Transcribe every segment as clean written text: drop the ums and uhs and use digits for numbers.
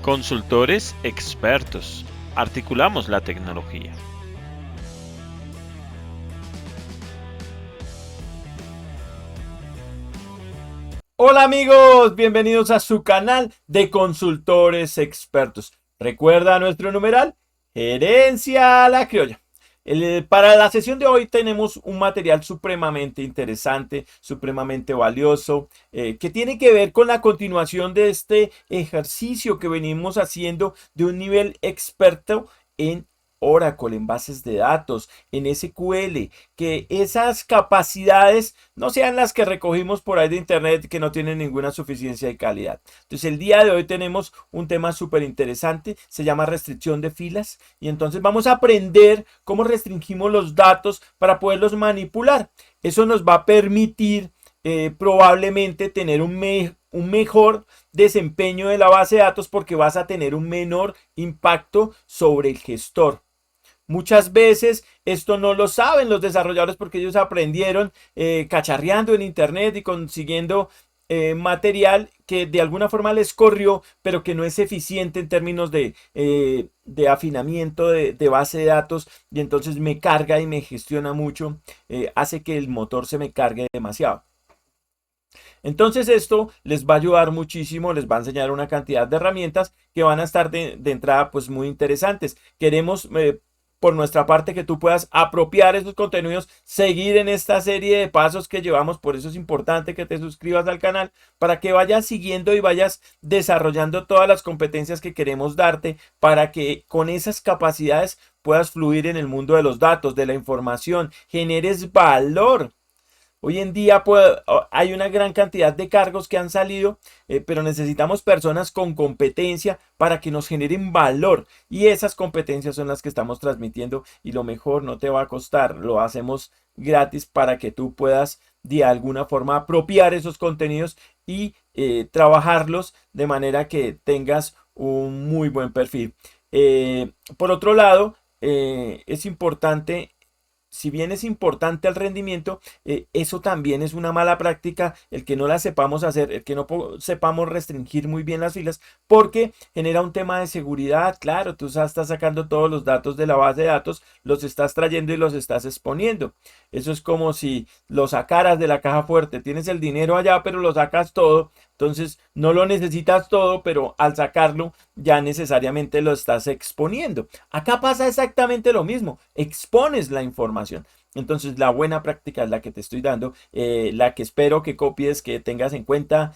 Consultores expertos. Articulamos la tecnología. Hola amigos, bienvenidos a su canal de consultores expertos. Recuerda nuestro numeral, Gerencia a la Criolla. Para la sesión de hoy tenemos un material supremamente interesante, supremamente valioso, que tiene que ver con la continuación de este ejercicio que venimos haciendo de un nivel experto en Oracle, en bases de datos, en SQL, que esas capacidades no sean las que recogimos por ahí de internet que no tienen ninguna suficiencia de calidad. Entonces el día de hoy tenemos un tema súper interesante, se llama restricción de filas y entonces vamos a aprender cómo restringimos los datos para poderlos manipular. Eso nos va a permitir probablemente tener un mejor desempeño de la base de datos porque vas a tener un menor impacto sobre el gestor. Muchas veces esto no lo saben los desarrolladores porque ellos aprendieron cacharreando en internet y consiguiendo material que de alguna forma les corrió, pero que no es eficiente en términos de afinamiento de base de datos y entonces me carga y me gestiona mucho, hace que el motor se me cargue demasiado. Entonces esto les va a ayudar muchísimo, les va a enseñar una cantidad de herramientas que van a estar de entrada pues muy interesantes. Queremos por nuestra parte que tú puedas apropiar esos contenidos, seguir en esta serie de pasos que llevamos, por eso es importante que te suscribas al canal para que vayas siguiendo y vayas desarrollando todas las competencias que queremos darte para que con esas capacidades puedas fluir en el mundo de los datos, de la información, generes valor. Hoy en día hay una gran cantidad de cargos que han salido, pero necesitamos personas con competencia para que nos generen valor. Y esas competencias son las que estamos transmitiendo y lo mejor no te va a costar. Lo hacemos gratis para que tú puedas de alguna forma apropiar esos contenidos y trabajarlos de manera que tengas un muy buen perfil. Por otro lado, es importante. Si bien es importante el rendimiento, eso también es una mala práctica, el que no la sepamos hacer, el que no sepamos restringir muy bien las filas, porque genera un tema de seguridad. Claro, tú estás sacando todos los datos de la base de datos, los estás trayendo y los estás exponiendo. Eso es como si lo sacaras de la caja fuerte, tienes el dinero allá, pero lo sacas todo. Entonces no lo necesitas todo, pero al sacarlo ya necesariamente lo estás exponiendo. Acá pasa exactamente lo mismo, expones la información. Entonces la buena práctica es la que te estoy dando, la que espero que copies, que tengas en cuenta.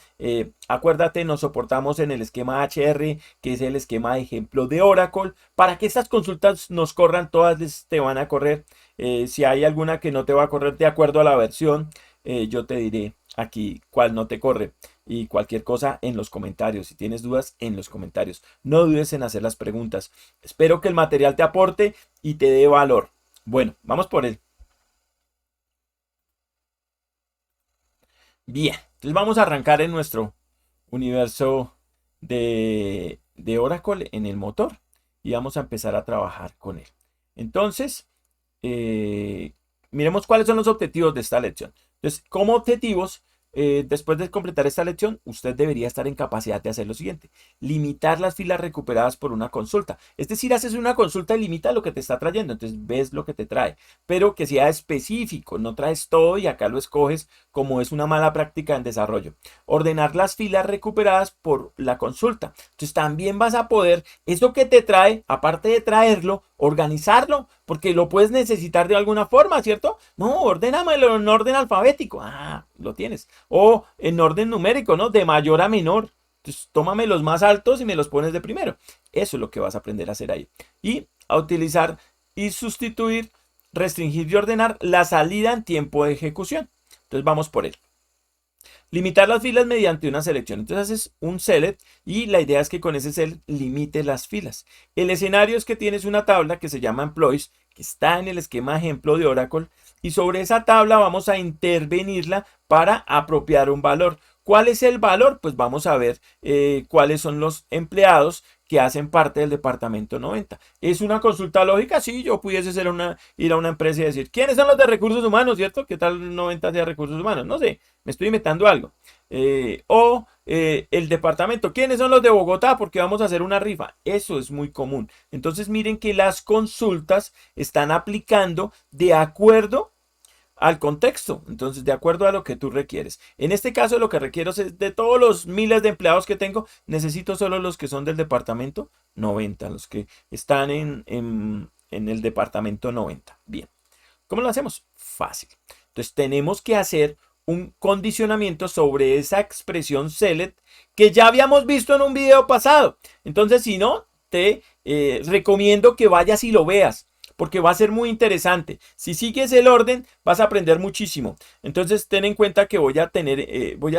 Acuérdate, nos soportamos en el esquema HR, que es el esquema de ejemplo de Oracle. Para que estas consultas nos corran, todas te van a correr. Si hay alguna que no te va a correr de acuerdo a la versión, yo te diré aquí cuál no te corre. Y cualquier cosa en los comentarios. Si tienes dudas, en los comentarios. No dudes en hacer las preguntas. Espero que el material te aporte y te dé valor. Bueno, vamos por él. Bien, entonces vamos a arrancar en nuestro universo de Oracle en el motor. Y vamos a empezar a trabajar con él. Entonces, miremos cuáles son los objetivos de esta lección. Entonces, como objetivos, después de completar esta lección, usted debería estar en capacidad de hacer lo siguiente: limitar las filas recuperadas por una consulta. Es decir, haces una consulta y limita lo que te está trayendo, entonces ves lo que te trae, pero que sea específico, no traes todo y acá lo escoges como es una mala práctica en desarrollo. Ordenar las filas recuperadas por la consulta. Entonces también vas a poder, eso que te trae, aparte de traerlo, organizarlo, porque lo puedes necesitar de alguna forma, ¿cierto? No, ordénamelo en orden alfabético. Ah, lo tienes. O en orden numérico, ¿no? De mayor a menor. Entonces, tómame los más altos y me los pones de primero. Eso es lo que vas a aprender a hacer ahí. Y a utilizar y sustituir, restringir y ordenar la salida en tiempo de ejecución. Entonces, vamos por él. Limitar las filas mediante una selección. Entonces haces un select y la idea es que con ese select limite las filas. El escenario es que tienes una tabla que se llama employees, que está en el esquema ejemplo de Oracle, y sobre esa tabla vamos a intervenirla para apropiar un valor. ¿Cuál es el valor? Pues vamos a ver cuáles son los empleados que hacen parte del departamento 90. ¿Es una consulta lógica? Sí, yo pudiese ir a una empresa y decir, ¿quiénes son los de recursos humanos? ¿Cierto? ¿Qué tal 90 de recursos humanos? No sé, me estoy inventando algo. el departamento. ¿Quiénes son los de Bogotá? Porque vamos a hacer una rifa. Eso es muy común. Entonces miren que las consultas están aplicando de acuerdo al contexto, entonces de acuerdo a lo que tú requieres. En este caso lo que requiero es de todos los miles de empleados que tengo, necesito solo los que son del departamento 90, los que están en el departamento 90. Bien, ¿cómo lo hacemos? Fácil. Entonces tenemos que hacer un condicionamiento sobre esa expresión select que ya habíamos visto en un video pasado. Entonces si no, te recomiendo que vayas y lo veas, porque va a ser muy interesante. Si sigues el orden, vas a aprender muchísimo. Entonces, ten en cuenta que voy a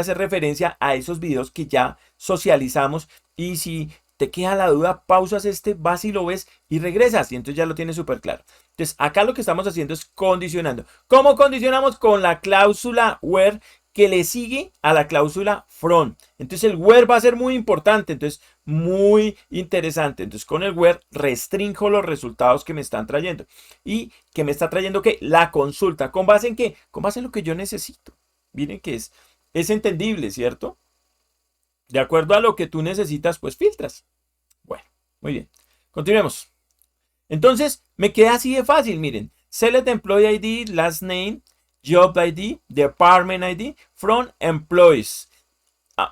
hacer referencia a esos videos que ya socializamos. Y si te queda la duda, pausas vas y lo ves y regresas. Y entonces ya lo tienes súper claro. Entonces, acá lo que estamos haciendo es condicionando. ¿Cómo condicionamos? Con la cláusula where que le sigue a la cláusula from. Entonces el where va a ser muy importante, entonces muy interesante. Entonces con el where restringo los resultados que me están trayendo. ¿Y que me está trayendo qué? La consulta. ¿Con base en qué? Con base en lo que yo necesito. Miren que es entendible, ¿cierto? De acuerdo a lo que tú necesitas, pues filtras. Bueno, muy bien. Continuemos. Entonces me queda así de fácil, miren. Select Employee ID, Last Name, Job ID, Department ID, from Employees.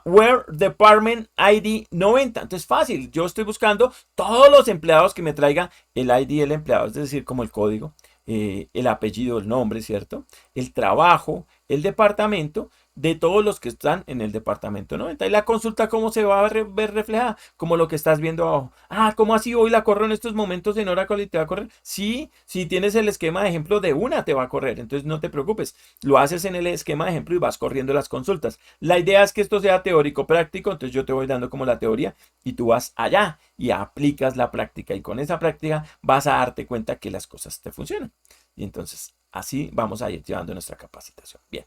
Where Department ID 90. Entonces fácil, yo estoy buscando todos los empleados que me traiga el ID del empleado, es decir, como el código, el apellido, el nombre, ¿cierto? El trabajo, el departamento, de todos los que están en el departamento 90. Y la consulta, ¿cómo se va a ver reflejada? Como lo que estás viendo abajo. Ah, ¿cómo así hoy la corro en estos momentos en Oracle y te va a correr? Sí, si tienes el esquema de ejemplo de una te va a correr. Entonces no te preocupes. Lo haces en el esquema de ejemplo y vas corriendo las consultas. La idea es que esto sea teórico práctico. Entonces yo te voy dando como la teoría y tú vas allá y aplicas la práctica. Y con esa práctica vas a darte cuenta que las cosas te funcionan. Y entonces así vamos a ir llevando nuestra capacitación. Bien.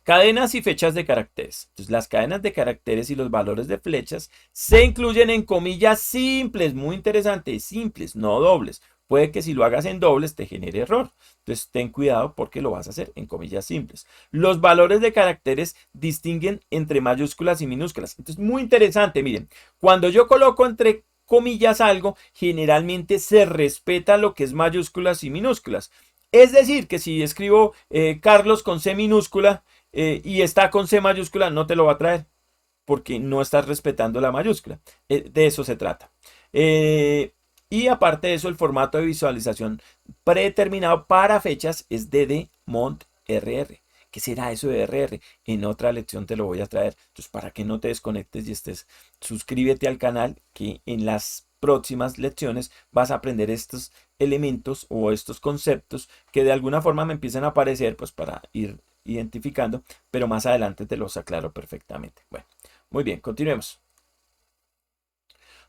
Cadenas y fechas de caracteres. Entonces, las cadenas de caracteres y los valores de flechas se incluyen en comillas simples. Muy interesante, simples, no dobles. Puede que si lo hagas en dobles te genere error. Entonces, ten cuidado porque lo vas a hacer en comillas simples. Los valores de caracteres distinguen entre mayúsculas y minúsculas. Entonces, muy interesante, miren. Cuando yo coloco entre comillas algo, generalmente se respeta lo que es mayúsculas y minúsculas. Es decir, que si escribo Carlos con C minúscula, y está con C mayúscula, no te lo va a traer porque no estás respetando la mayúscula. De eso se trata. Y aparte de eso, el formato de visualización predeterminado para fechas es DD-Mont RR. ¿Qué será eso de RR? En otra lección te lo voy a traer. Entonces, para que no te desconectes y suscríbete al canal, que en las próximas lecciones vas a aprender estos elementos o estos conceptos que de alguna forma me empiezan a aparecer, pues para ir identificando, pero más adelante te los aclaro perfectamente. Bueno, muy bien, continuemos.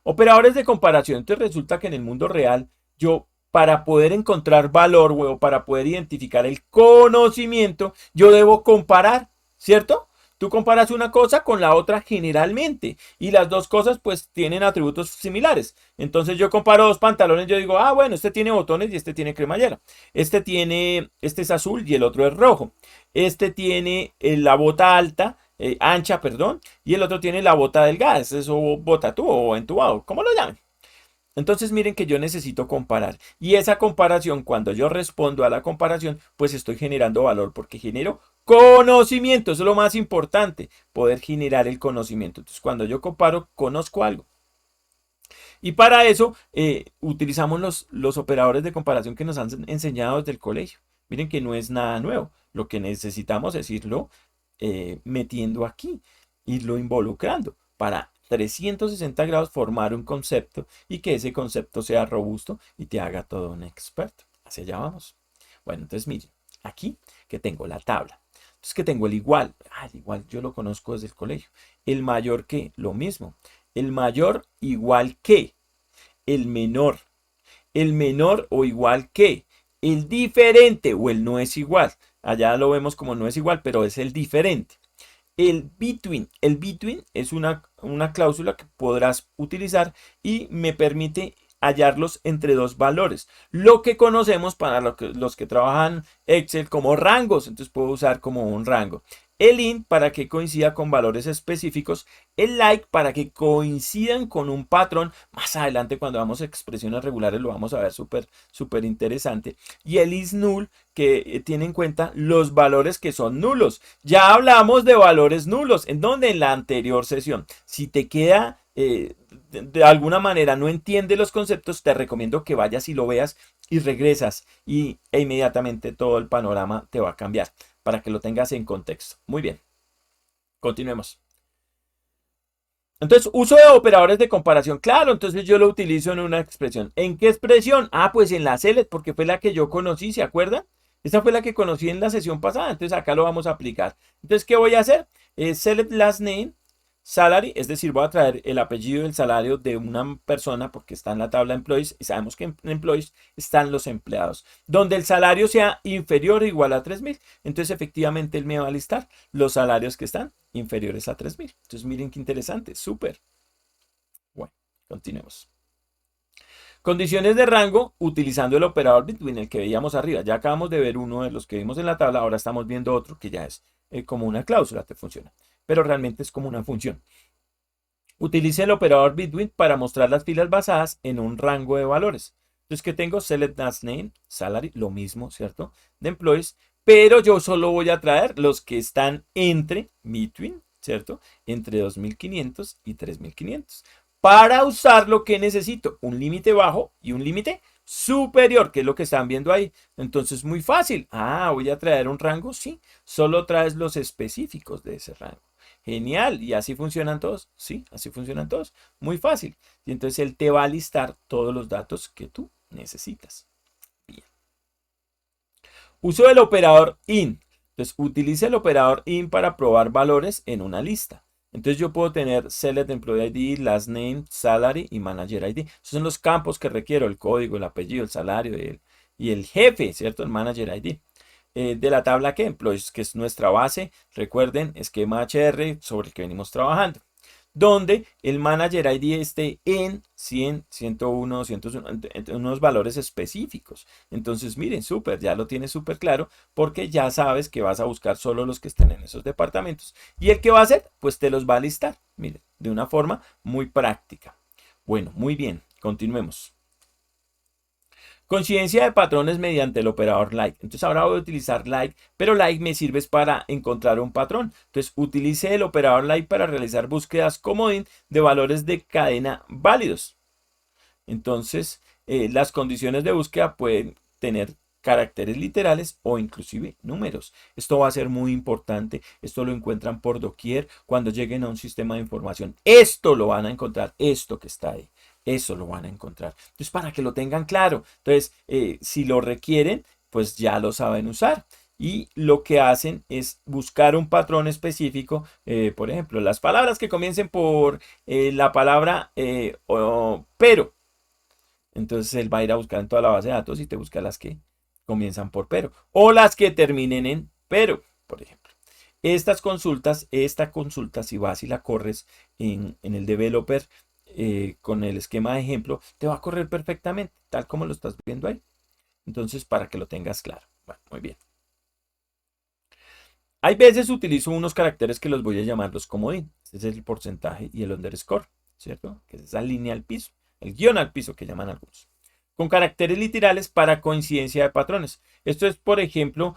Operadores de comparación. Entonces resulta que en el mundo real, yo para poder encontrar valor o para poder identificar el conocimiento, yo debo comparar, ¿cierto? Tú comparas una cosa con la otra generalmente y las dos cosas pues tienen atributos similares. Entonces yo comparo dos pantalones, yo digo, ah bueno, este tiene botones y este tiene cremallera. Este es azul y el otro es rojo. Este tiene la bota alta, ancha, perdón, y el otro tiene la bota delgada, eso bota tú o entubado, ¿cómo lo llaman? Entonces miren que yo necesito comparar y esa comparación, cuando yo respondo a la comparación, pues estoy generando valor porque genero conocimiento. Eso es lo más importante, poder generar el conocimiento. Entonces cuando yo comparo, conozco algo. Y para eso utilizamos los operadores de comparación que nos han enseñado desde el colegio. Miren que no es nada nuevo. Lo que necesitamos es irlo metiendo aquí, irlo involucrando para 360 grados formar un concepto y que ese concepto sea robusto y te haga todo un experto. Hacia allá vamos. Bueno, entonces miren, aquí que tengo la tabla. Entonces que tengo el igual. El igual yo lo conozco desde el colegio. El mayor que, lo mismo. El mayor igual que. El menor. El menor o igual que. El diferente o el no es igual. Allá lo vemos como no es igual, pero es el diferente. El between es una cláusula que podrás utilizar y me permite hallarlos entre dos valores. Lo que conocemos para los que trabajan Excel como rangos, entonces puedo usar como un rango. el int para que coincida con valores específicos, el like para que coincidan con un patrón. Más adelante cuando vamos a expresiones regulares lo vamos a ver súper interesante. Y el is null que tiene en cuenta los valores que son nulos. Ya hablamos de valores nulos, ¿en donde? En la anterior sesión. Si te queda de alguna manera no entiende los conceptos, te recomiendo que vayas y lo veas y regresas e inmediatamente todo el panorama te va a cambiar para que lo tengas en contexto. Muy bien, continuemos. Entonces, uso de operadores de comparación. Claro, entonces yo lo utilizo en una expresión. ¿En qué expresión? Ah, pues en la select, porque fue la que yo conocí, ¿se acuerdan? Esta fue la que conocí en la sesión pasada, entonces acá lo vamos a aplicar. Entonces, ¿qué voy a hacer? Select last name, salary, es decir, voy a traer el apellido y el salario de una persona porque está en la tabla employees y sabemos que en employees están los empleados. Donde el salario sea inferior o igual a 3.000, entonces efectivamente él me va a listar los salarios que están inferiores a 3.000. Entonces miren qué interesante, súper. Bueno, continuemos. Condiciones de rango utilizando el operador between, el que veíamos arriba. Ya acabamos de ver uno de los que vimos en la tabla, ahora estamos viendo otro que ya es como una cláusula que funciona, pero realmente es como una función. Utilice el operador between para mostrar las filas basadas en un rango de valores. Entonces, ¿qué tengo? Select last name, salary, lo mismo, ¿cierto? De employees, pero yo solo voy a traer los que están entre, between, ¿cierto? Entre 2.500 y 3.500. Para usar lo que necesito, un límite bajo y un límite superior, que es lo que están viendo ahí. Entonces, muy fácil. Ah, voy a traer un rango, sí. Solo traes los específicos de ese rango. Genial. ¿Y así funcionan todos? Sí, así funcionan todos. Muy fácil. Y entonces él te va a listar todos los datos que tú necesitas. Bien. Uso del operador in. Entonces, utiliza el operador in para probar valores en una lista. Entonces yo puedo tener Select Employee ID, Last Name, Salary y Manager ID. Esos son los campos que requiero, el código, el apellido, el salario y el jefe, ¿cierto? El Manager ID. De la tabla que Employees, que es nuestra base, recuerden, esquema HR sobre el que venimos trabajando. Donde el Manager ID esté en 100, 101, 201, en unos valores específicos. Entonces, miren, súper, ya lo tienes súper claro, porque ya sabes que vas a buscar solo los que estén en esos departamentos. ¿Y el que va a hacer? Pues te los va a listar, miren, de una forma muy práctica. Bueno, muy bien, continuemos. Coincidencia de patrones mediante el operador like. Entonces ahora voy a utilizar like, pero like me sirve para encontrar un patrón. Entonces utilice el operador like para realizar búsquedas comodín de valores de cadena válidos. Entonces las condiciones de búsqueda pueden tener caracteres literales o inclusive números. Esto va a ser muy importante. Esto lo encuentran por doquier cuando lleguen a un sistema de información. Esto lo van a encontrar, esto que está ahí. Eso lo van a encontrar. Entonces, para que lo tengan claro. Entonces, si lo requieren, pues ya lo saben usar. Y lo que hacen es buscar un patrón específico. Por ejemplo, las palabras que comiencen por la palabra pero. Entonces, él va a ir a buscar en toda la base de datos y te busca las que comienzan por pero. O las que terminen en pero, por ejemplo. Esta consulta, si vas y la corres en el developer, con el esquema de ejemplo, te va a correr perfectamente, tal como lo estás viendo ahí. Entonces, para que lo tengas claro. Bueno, muy bien. Hay veces utilizo unos caracteres que los voy a llamar los comodín. Este es el porcentaje y el underscore, ¿cierto? Que es esa línea al piso, el guión al piso que llaman algunos. Con caracteres literales para coincidencia de patrones. Esto es, por ejemplo,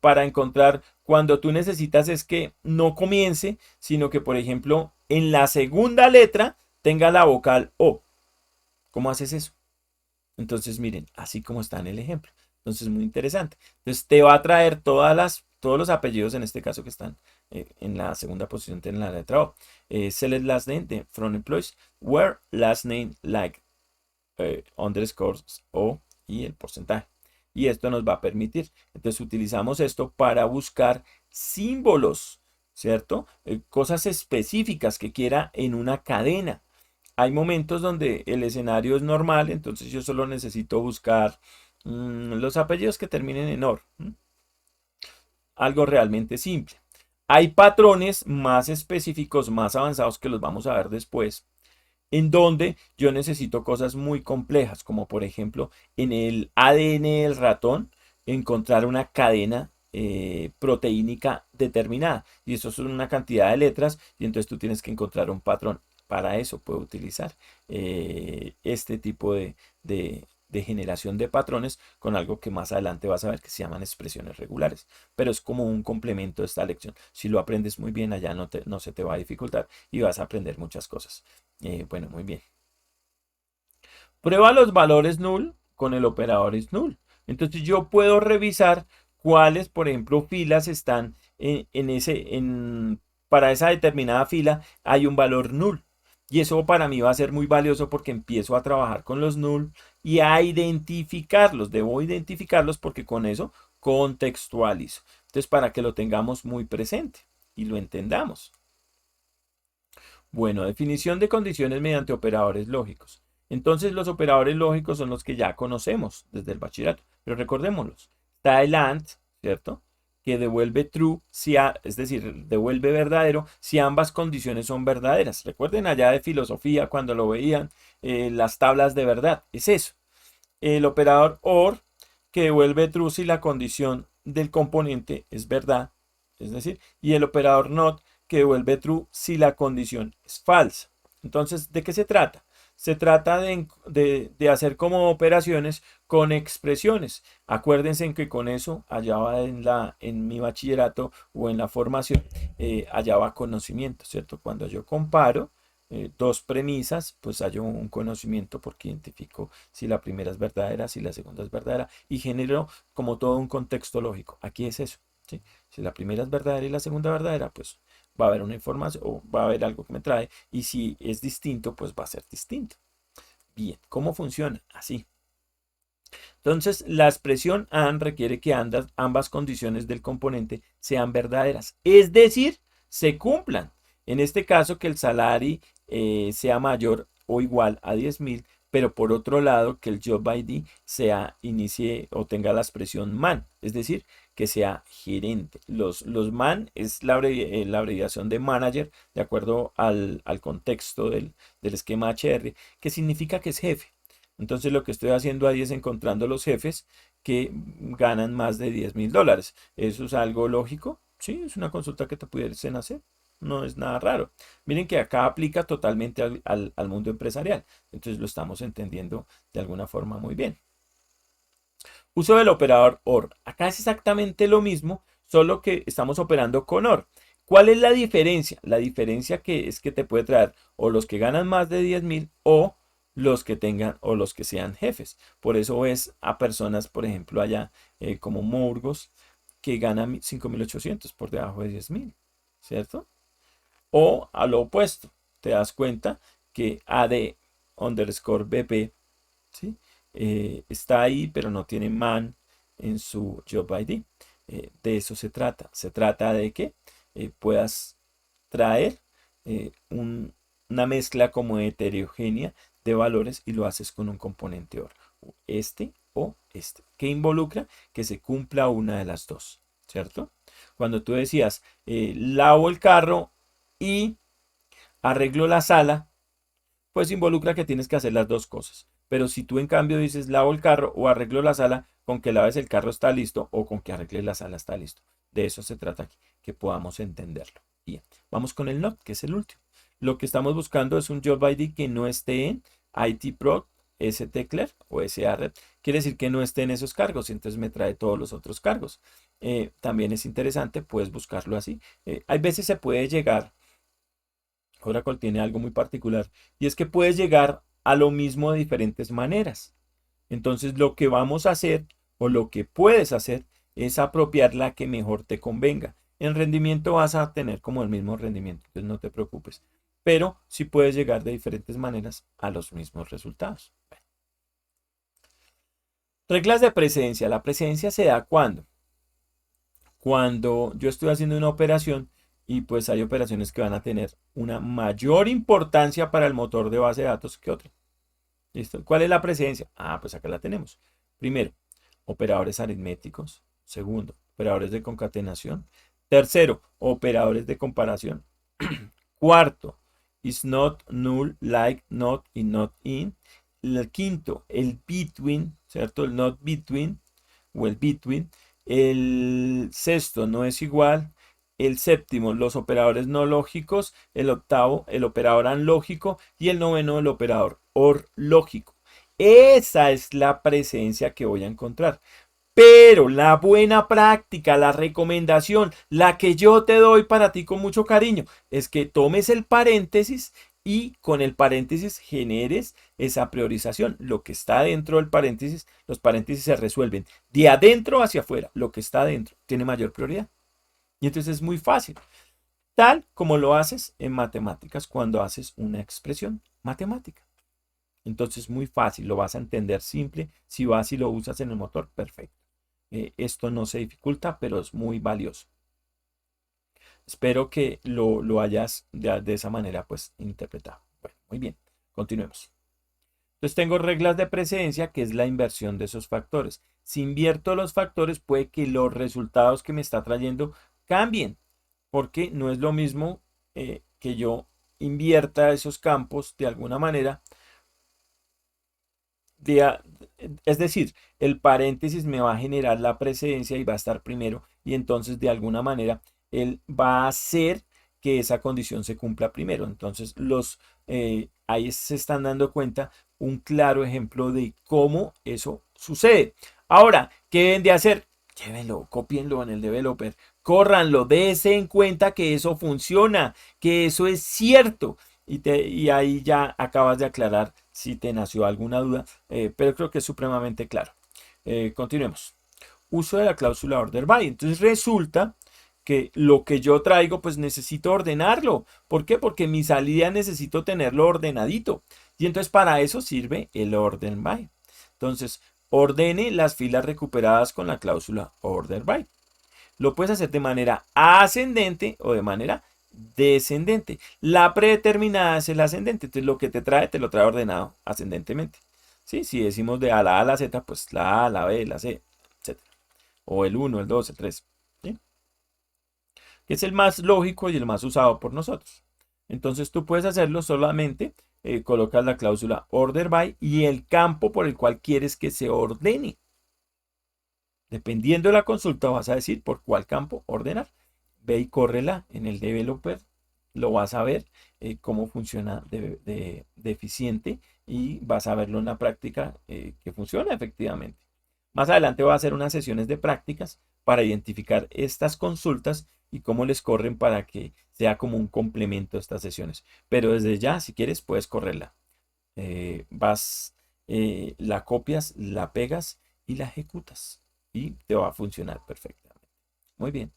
para encontrar cuando tú necesitas es que no comience, sino que, por ejemplo, en la segunda letra tenga la vocal O. ¿Cómo haces eso? Entonces, miren, así como está en el ejemplo. Entonces, muy interesante. Entonces, te va a traer todos los apellidos, en este caso, que están en la segunda posición en la letra O. Select last name de from employees, where last name like underscores O y el porcentaje. Y esto nos va a permitir. Entonces, utilizamos esto para buscar símbolos, ¿cierto? Cosas específicas que quiera en una cadena. Hay momentos donde el escenario es normal, entonces yo solo necesito buscar los apellidos que terminen en OR. Algo realmente simple. Hay patrones más específicos, más avanzados que los vamos a ver después, en donde yo necesito cosas muy complejas, como por ejemplo en el ADN del ratón, encontrar una cadena proteínica determinada. Y eso es una cantidad de letras y entonces tú tienes que encontrar un patrón. Para eso puedo utilizar este tipo de generación de patrones con algo que más adelante vas a ver que se llaman expresiones regulares. Pero es como un complemento de esta lección. Si lo aprendes muy bien, allá no se te va a dificultar y vas a aprender muchas cosas. Bueno, muy bien. Prueba los valores null con el operador is null. Entonces yo puedo revisar cuáles, por ejemplo, filas están para esa determinada fila hay un valor null. Y eso para mí va a ser muy valioso porque empiezo a trabajar con los null y a identificarlos. Debo identificarlos porque con eso contextualizo. Entonces, para que lo tengamos muy presente y lo entendamos. Bueno, definición de condiciones mediante operadores lógicos. Entonces, los operadores lógicos son los que ya conocemos desde el bachillerato, pero recordémoslos. Está el AND, ¿cierto? Que devuelve true, es decir, devuelve verdadero si ambas condiciones son verdaderas. Recuerden allá de filosofía cuando lo veían, las tablas de verdad, es eso. El operador OR, que devuelve true si la condición del componente es verdad, es decir, y el operador NOT, que devuelve true si la condición es falsa. Entonces, ¿de qué se trata? Se trata de hacer como operaciones con expresiones. Acuérdense en que con eso hallaba en mi bachillerato o en la formación, hallaba conocimiento, ¿cierto? Cuando yo comparo dos premisas, pues hallo un conocimiento porque identifico si la primera es verdadera, si la segunda es verdadera y genero como todo un contexto lógico. Aquí es eso, ¿sí? Si la primera es verdadera y la segunda verdadera, pues va a haber una información o va a haber algo que me trae y si es distinto, pues va a ser distinto. Bien, ¿cómo funciona? Así. Entonces, la expresión AND requiere que ambas condiciones del componente sean verdaderas, es decir, se cumplan. En este caso, que el salario sea mayor o igual a 10.000, pero por otro lado, que el job ID inicie o tenga la expresión man, es decir, que sea gerente. Los man es la abreviación de manager, de acuerdo al contexto del esquema HR, que significa que es jefe. Entonces lo que estoy haciendo ahí es encontrando los jefes que ganan más de $10.000. ¿Eso es algo lógico? Sí, es una consulta que te pudiesen hacer. No es nada raro. Miren que acá aplica totalmente al mundo empresarial. Entonces lo estamos entendiendo de alguna forma muy bien. Uso del operador OR. Acá es exactamente lo mismo, solo que estamos operando con OR. ¿Cuál es la diferencia? La diferencia que es que te puede traer o los que ganan más de 10.000 o los que tengan o los que sean jefes. Por eso ves a personas, por ejemplo, allá como Mourgos, que ganan 5.800 por debajo de 10.000, ¿cierto? O a lo opuesto, te das cuenta que AD underscore BP, ¿sí? Está ahí, pero no tiene man en su job ID. De eso se trata. Se trata de que puedas traer una mezcla como heterogénea de valores y lo haces con un componente OR. Este o este. ¿Qué involucra? Que se cumpla una de las dos, ¿cierto? Cuando tú decías, lavo el carro y arreglo la sala, pues involucra que tienes que hacer las dos cosas. Pero si tú en cambio dices lavo el carro o arreglo la sala, con que laves el carro está listo o con que arregles la sala está listo. De eso se trata aquí, que podamos entenderlo. Bien, vamos con el NOT, que es el último. Lo que estamos buscando es un job ID que no esté en IT Pro, STCLER o SARED. Quiere decir que no esté en esos cargos, entonces me trae todos los otros cargos. También es interesante, puedes buscarlo así. Hay veces se puede llegar, Oracle tiene algo muy particular, y es que puedes llegar a lo mismo de diferentes maneras. Entonces lo que vamos a hacer o lo que puedes hacer es apropiar la que mejor te convenga. En rendimiento vas a tener como el mismo rendimiento, entonces no te preocupes. Pero sí puedes llegar de diferentes maneras a los mismos resultados. Bueno. Reglas de presencia. La presencia se da cuando yo estoy haciendo una operación y pues hay operaciones que van a tener una mayor importancia para el motor de base de datos que otra. ¿Listo? ¿Cuál es la presencia? Ah, pues acá la tenemos. Primero, operadores aritméticos. Segundo, operadores de concatenación. Tercero, operadores de comparación. Cuarto, is not, null, like, not y not in. El quinto, el between, ¿cierto? El not between o el between. el sexto no es igual, el séptimo los operadores no lógicos, el octavo el operador anlógico y el noveno el operador OR lógico. Esa es la presencia que voy a encontrar. Pero la buena práctica, la recomendación, la que yo te doy para ti con mucho cariño, es que tomes el paréntesis y con el paréntesis generes esa priorización. Lo que está dentro del paréntesis, los paréntesis se resuelven de adentro hacia afuera. Lo que está adentro tiene mayor prioridad. Y entonces es muy fácil. Tal como lo haces en matemáticas cuando haces una expresión matemática. Entonces muy fácil, lo vas a entender simple. Si vas y lo usas en el motor, perfecto. Esto no se dificulta, pero es muy valioso. Espero que lo hayas de esa manera pues interpretado. Bueno, muy bien, continuemos. Entonces tengo reglas de precedencia, que es la inversión de esos factores. Si invierto los factores, puede que los resultados que me está trayendo cambien, porque no es lo mismo que yo invierta esos campos de alguna manera. Es decir, el paréntesis me va a generar la precedencia y va a estar primero, y entonces de alguna manera él va a hacer que esa condición se cumpla primero. Entonces ahí se están dando cuenta un claro ejemplo de cómo eso sucede. Ahora, ¿qué deben de hacer? Llévenlo, cópienlo en el developer, córranlo, dése en cuenta que eso funciona, que eso es cierto. Y ahí ya acabas de aclarar si te nació alguna duda, pero creo que es supremamente claro. Continuemos. Uso de la cláusula order by. Entonces resulta que lo que yo traigo pues necesito ordenarlo. ¿Por qué? Porque mi salida necesito tenerlo ordenadito. Y entonces para eso sirve el order by. Entonces ordene las filas recuperadas con la cláusula order by. Lo puedes hacer de manera ascendente o de manera descendente. La predeterminada es el ascendente. Entonces lo que te lo trae ordenado ascendentemente. ¿Sí? Si decimos de la A a la Z, pues la A, la B, la C, etc. O el 1, el 2, el 3. ¿Sí? Que es el más lógico y el más usado por nosotros. Entonces tú puedes hacerlo solamente, colocas la cláusula order by y el campo por el cual quieres que se ordene. Dependiendo de la consulta vas a decir por cuál campo ordenar. Ve y córrela en el developer, lo vas a ver cómo funciona de eficiente y vas a verlo en la práctica que funciona efectivamente. Más adelante voy a hacer unas sesiones de prácticas para identificar estas consultas y cómo les corren para que sea como un complemento a estas sesiones. Pero desde ya, si quieres, puedes correrla. La copias, la pegas y la ejecutas y te va a funcionar perfectamente. Muy bien.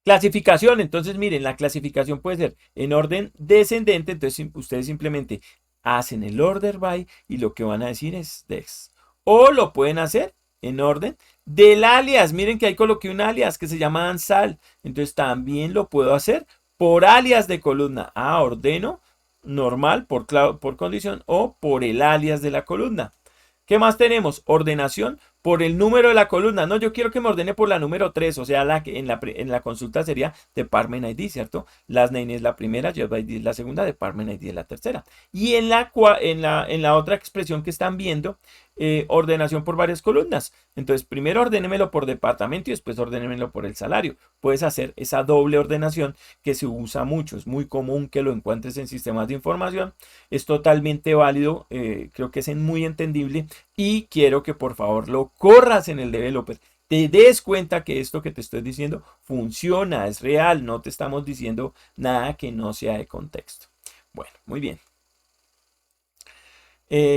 Clasificación, entonces miren, la clasificación puede ser en orden descendente, entonces ustedes simplemente hacen el order by y lo que van a decir es dex. O lo pueden hacer en orden del alias, miren que ahí coloqué un alias que se llama ansal, entonces también lo puedo hacer por alias de columna. Ordeno normal por condición o por el alias de la columna. ¿Qué más tenemos? Ordenación por el número de la columna. No, yo quiero que me ordene por la número 3, o sea, la que en la consulta sería Department ID, ¿cierto? Last name es la primera, Job ID es la segunda, Department ID es la tercera. Y en la otra expresión que están viendo, ordenación por varias columnas. Entonces, primero ordénemelo por departamento y después ordénemelo por el salario. Puedes hacer esa doble ordenación que se usa mucho. Es muy común que lo encuentres en sistemas de información. Es totalmente válido, creo que es muy entendible y quiero que por favor lo corras en el developer. Te des cuenta que esto que te estoy diciendo funciona, es real, no te estamos diciendo nada que no sea de contexto. Bueno, muy bien.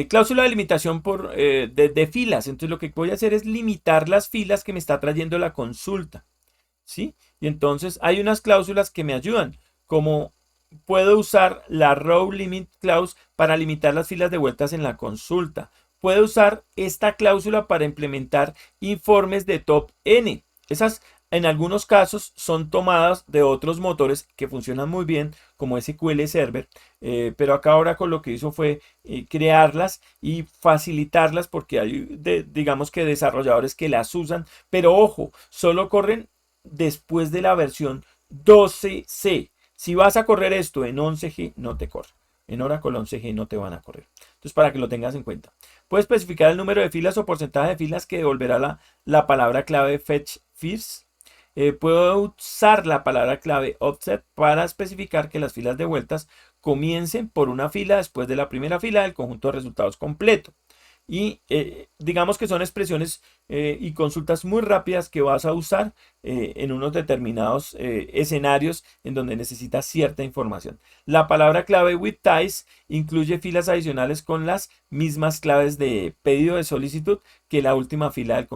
Cláusula de limitación de filas. Entonces lo que voy a hacer es limitar las filas que me está trayendo la consulta. ¿Sí? Y entonces hay unas cláusulas que me ayudan, como puedo usar la row limit clause para limitar las filas de vueltas en la consulta. Puedo usar esta cláusula para implementar informes de top n. Esas en algunos casos son tomadas de otros motores que funcionan muy bien como SQL Server, pero acá Oracle lo que hizo fue crearlas y facilitarlas porque hay digamos que desarrolladores que las usan, pero ojo, solo corren después de la versión 12C. Si vas a correr esto en 11G, no te corre. En Oracle 11G no te van a correr. Entonces, para que lo tengas en cuenta. Puedes especificar el número de filas o porcentaje de filas que devolverá la palabra clave fetch first. Puedo usar la palabra clave offset para especificar que las filas de vueltas comiencen por una fila después de la primera fila del conjunto de resultados completo. Y digamos que son expresiones y consultas muy rápidas que vas a usar en unos determinados escenarios en donde necesitas cierta información. La palabra clave with ties incluye filas adicionales con las mismas claves de pedido de solicitud que la última fila del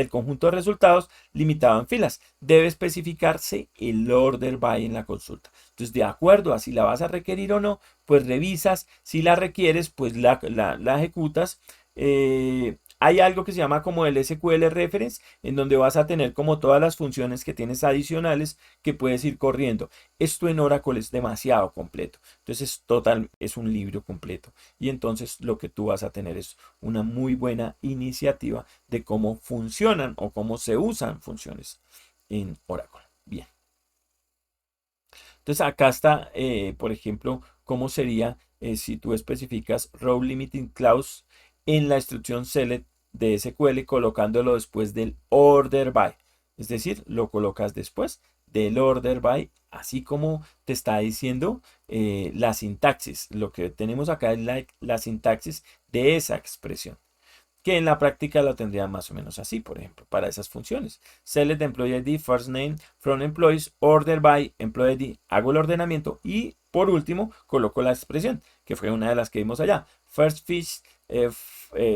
conjunto de resultados limitado en filas. Debe especificarse el order by en la consulta. Entonces, de acuerdo a si la vas a requerir o no, pues revisas. Si la requieres, pues la ejecutas. Hay algo que se llama como el SQL Reference, en donde vas a tener como todas las funciones que tienes adicionales que puedes ir corriendo. Esto en Oracle es demasiado completo. Entonces, es un libro completo. Y entonces lo que tú vas a tener es una muy buena iniciativa de cómo funcionan o cómo se usan funciones en Oracle. Bien. Entonces, acá está, por ejemplo, cómo sería si tú especificas row limiting clause en la instrucción select de SQL colocándolo después del order by. Es decir, lo colocas después del order by, así como te está diciendo la sintaxis. Lo que tenemos acá es la sintaxis de esa expresión, que en la práctica lo tendría más o menos así, por ejemplo, para esas funciones. Select employee ID, first name, from employees, order by, employee ID, hago el ordenamiento y por último coloco la expresión, que fue una de las que vimos allá. First fish,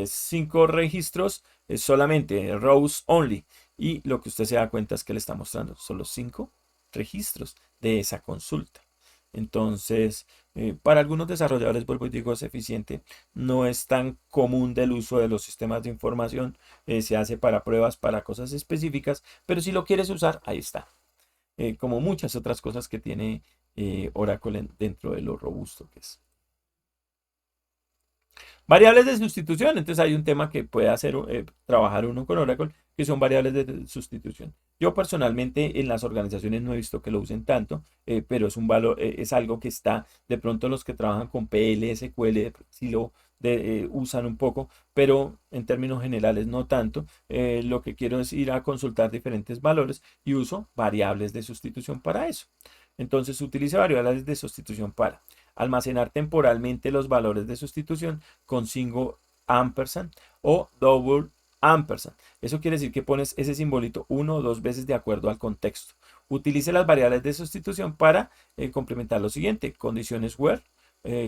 5 registros, solamente, rows only. Y lo que usted se da cuenta es que le está mostrando solo 5 registros de esa consulta. Entonces, para algunos desarrolladores, vuelvo y digo, es eficiente. No es tan común del uso de los sistemas de información. Se hace para pruebas, para cosas específicas. Pero si lo quieres usar, ahí está. Como muchas otras cosas que tiene Oracle dentro de lo robusto que es. Variables de sustitución. Entonces hay un tema que puede hacer trabajar uno con Oracle, que son variables de sustitución. Yo personalmente en las organizaciones no he visto que lo usen tanto, pero es un valor, es algo que está, de pronto los que trabajan con PL, SQL, sí lo usan un poco, pero en términos generales no tanto. Lo que quiero es ir a consultar diferentes valores y uso variables de sustitución para eso. Entonces utilice variables de sustitución para almacenar temporalmente los valores de sustitución con single ampersand o double ampersand. Eso quiere decir que pones ese simbolito 1 o 2 veces de acuerdo al contexto. Utilice las variables de sustitución para complementar lo siguiente: condiciones where,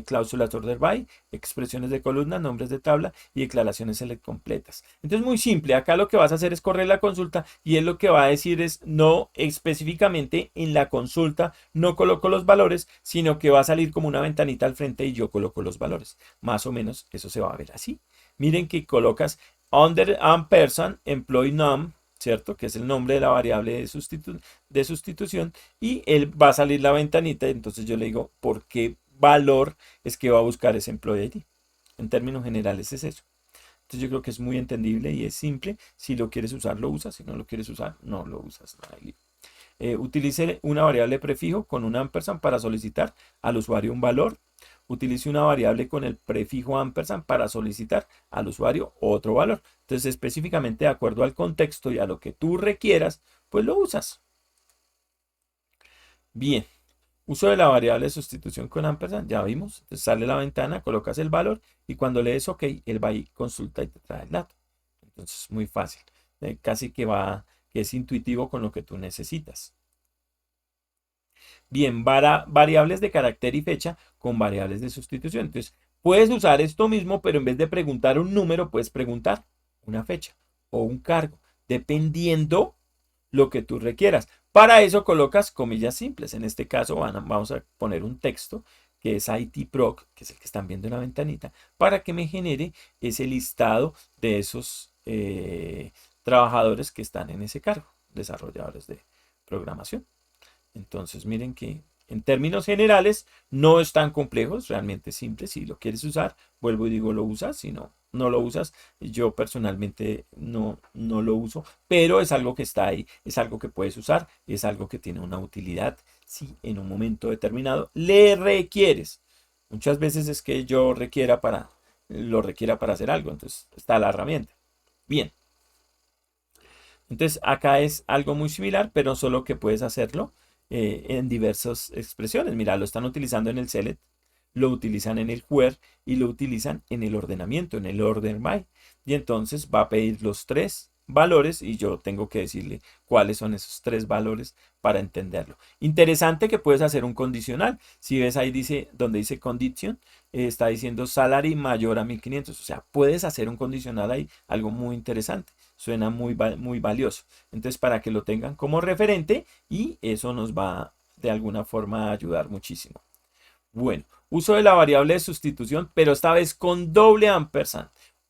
cláusulas order by, expresiones de columna, nombres de tabla y declaraciones select completas. Entonces, muy simple. Acá lo que vas a hacer es correr la consulta y él lo que va a decir es no específicamente en la consulta, no coloco los valores, sino que va a salir como una ventanita al frente y yo coloco los valores. Más o menos eso se va a ver así. Miren que colocas under ampersand employee num, ¿cierto? Que es el nombre de la variable de sustitución y él va a salir la ventanita. Entonces yo le digo, ¿por qué valor es que va a buscar ese employee ID? En términos generales es eso. Entonces yo creo que es muy entendible y es simple. Si lo quieres usar, lo usas. Si no lo quieres usar, no lo usas. Utilice una variable prefijo con un ampersand para solicitar al usuario un valor. Utilice una variable con el prefijo ampersand para solicitar al usuario otro valor. Entonces, específicamente de acuerdo al contexto y a lo que tú requieras, pues lo usas. Bien. Uso de la variable de sustitución con ampersand, ya vimos. Entonces sale la ventana, colocas el valor y cuando le des OK, él va y consulta y te trae el dato. Entonces, muy fácil. Casi que es intuitivo con lo que tú necesitas. Bien, variables de carácter y fecha con variables de sustitución. Entonces, puedes usar esto mismo, pero en vez de preguntar un número, puedes preguntar una fecha o un cargo, dependiendo lo que tú requieras. Para eso colocas comillas simples. En este caso vamos a poner un texto que es ITproc, que es el que están viendo en la ventanita, para que me genere ese listado de esos trabajadores que están en ese cargo, desarrolladores de programación. Entonces miren que en términos generales no es tan complejo, es realmente simple. Si lo quieres usar, vuelvo y digo, lo usas. Si no, no lo usas. Yo personalmente no lo uso, pero es algo que está ahí, es algo que puedes usar, es algo que tiene una utilidad si en un momento determinado le requieres. Muchas veces es que yo lo requiera para hacer algo. Entonces está la herramienta. Bien. Entonces acá es algo muy similar, pero solo que puedes hacerlo en diversas expresiones. Mira, lo están utilizando en el select, lo utilizan en el where y lo utilizan en el ordenamiento, en el order by. Y entonces va a pedir los tres valores y yo tengo que decirle cuáles son esos tres valores para entenderlo. Interesante que puedes hacer un condicional. Si ves ahí dice, donde dice condition, está diciendo salary mayor a 1500. O sea, puedes hacer un condicional ahí, algo muy interesante. Suena muy valioso. Entonces, para que lo tengan como referente y eso nos va de alguna forma a ayudar muchísimo. Bueno, uso de la variable de sustitución, pero esta vez con doble ampersand.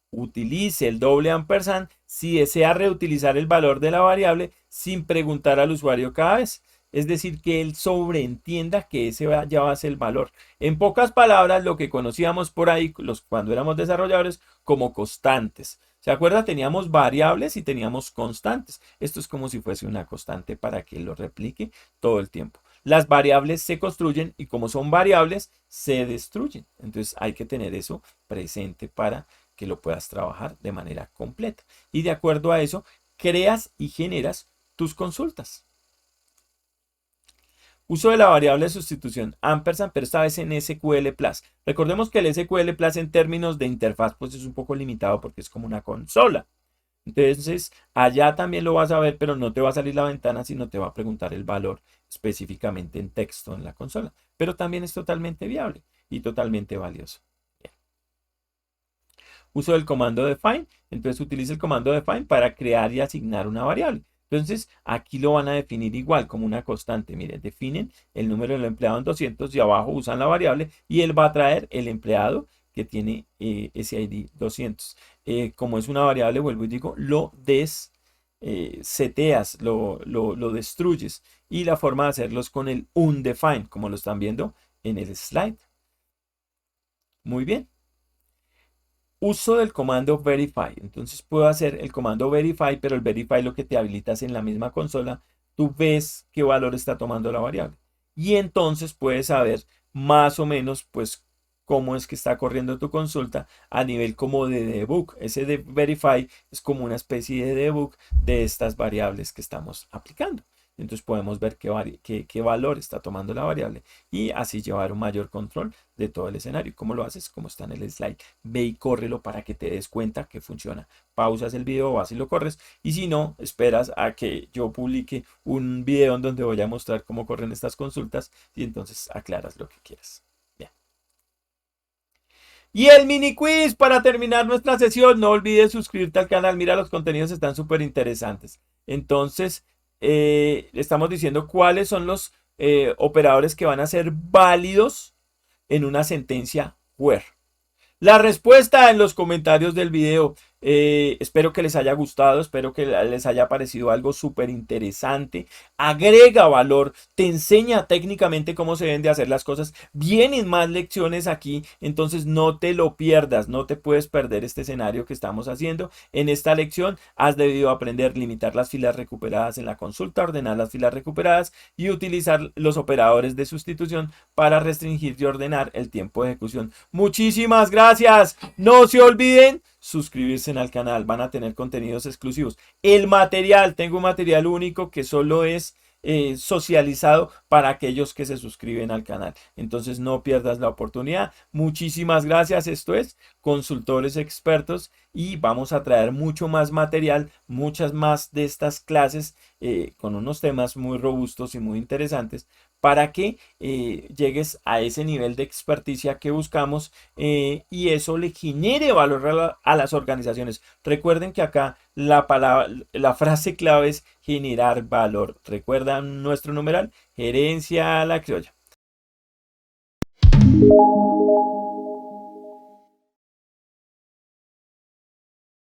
Utilice el doble ampersand si desea reutilizar el valor de la variable sin preguntar al usuario cada vez. Es decir, que él sobreentienda que ese ya va a ser el valor. En pocas palabras, lo que conocíamos por ahí cuando éramos desarrolladores como constantes. ¿Se acuerda? Teníamos variables y teníamos constantes. Esto es como si fuese una constante para que lo replique todo el tiempo. Las variables se construyen y como son variables, se destruyen. Entonces hay que tener eso presente para que lo puedas trabajar de manera completa. Y de acuerdo a eso, creas y generas tus consultas. Uso de la variable de sustitución ampersand, pero esta vez en SQL Plus. Recordemos que el SQL Plus en términos de interfaz pues es un poco limitado porque es como una consola. Entonces, allá también lo vas a ver, pero no te va a salir la ventana, sino te va a preguntar el valor específicamente en texto en la consola. Pero también es totalmente viable y totalmente valioso. Bien. Uso del comando define. Entonces, utiliza el comando define para crear y asignar una variable. Entonces, aquí lo van a definir igual como una constante. Miren, definen el número del empleado en 200 y abajo usan la variable y él va a traer el empleado que tiene ese ID 200. Como es una variable, vuelvo y digo, lo seteas, lo destruyes. Y la forma de hacerlo es con el undefined, como lo están viendo en el slide. Muy bien. Uso del comando verify. Entonces puedo hacer el comando verify, pero el verify lo que te habilita es en la misma consola. Tú ves qué valor está tomando la variable. Y entonces puedes saber más o menos, pues, cómo es que está corriendo tu consulta a nivel como de debug. Ese de verify es como una especie de debug de estas variables que estamos aplicando. Entonces podemos ver qué valor está tomando la variable y así llevar un mayor control de todo el escenario. ¿Cómo lo haces? Como está en el slide. Ve y córrelo para que te des cuenta que funciona. Pausas el video, vas y lo corres. Y si no, esperas a que yo publique un video en donde voy a mostrar cómo corren estas consultas y entonces aclaras lo que quieras. Bien. Y el mini quiz para terminar nuestra sesión. No olvides suscribirte al canal. Mira, los contenidos están súper interesantes. Entonces, estamos diciendo cuáles son los operadores que van a ser válidos en una sentencia where. La respuesta en los comentarios del video. Espero que les haya gustado, espero que les haya parecido algo súper interesante. Agrega valor, te enseña técnicamente cómo se deben de hacer las cosas. Vienen más lecciones aquí, entonces no te lo pierdas, no te puedes perder este escenario que estamos haciendo. En esta lección has debido aprender a limitar las filas recuperadas en la consulta, ordenar las filas recuperadas y utilizar los operadores de sustitución para restringir y ordenar el tiempo de ejecución. Muchísimas gracias. No se olviden suscribirse al canal, van a tener contenidos exclusivos. El material, tengo un material único que solo es socializado para aquellos que se suscriben al canal. Entonces no pierdas la oportunidad. Muchísimas gracias. Esto es Consultores Expertos y vamos a traer mucho más material, muchas más de estas clases con unos temas muy robustos y muy interesantes para que llegues a ese nivel de experticia que buscamos y eso le genere valor a las organizaciones. Recuerden que acá la frase clave es generar valor. Recuerdan nuestro numeral, gerencia a la criolla.